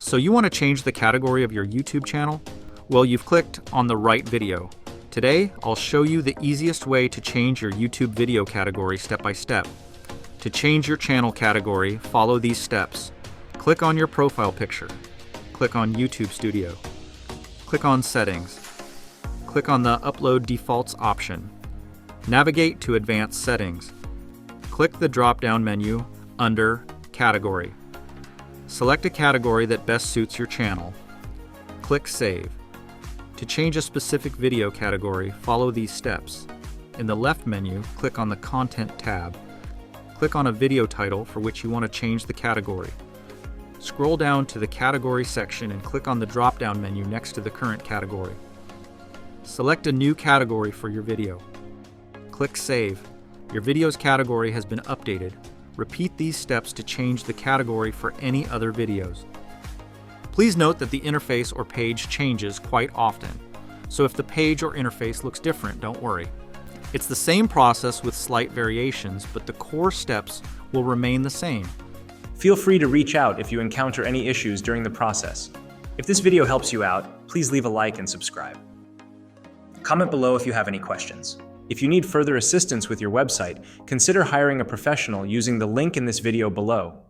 So you want to change the category of your YouTube channel? Well, you've clicked on the right video. Today, I'll show you the easiest way to change your YouTube video category step by step. To change your channel category, follow these steps. Click on your profile picture. Click on YouTube Studio. Click on Settings. Click on the Upload Defaults option. Navigate to Advanced Settings. Click the drop-down menu under Category. Select a category that best suits your channel. Click Save. To change a specific video category, follow these steps. In the left menu, click on the Content tab. Click on a video title for which you want to change the category. Scroll down to the Category section and click on the drop-down menu next to the current category. Select a new category for your video. Click Save. Your video's category has been updated. Repeat these steps to change the category for any other videos. Please note that the interface or page changes quite often, so if the page or interface looks different, don't worry. It's the same process with slight variations, but the core steps will remain the same. Feel free to reach out if you encounter any issues during the process. If this video helps you out, please leave a like and subscribe. Comment below if you have any questions. If you need further assistance with your website, consider hiring a professional using the link in this video below.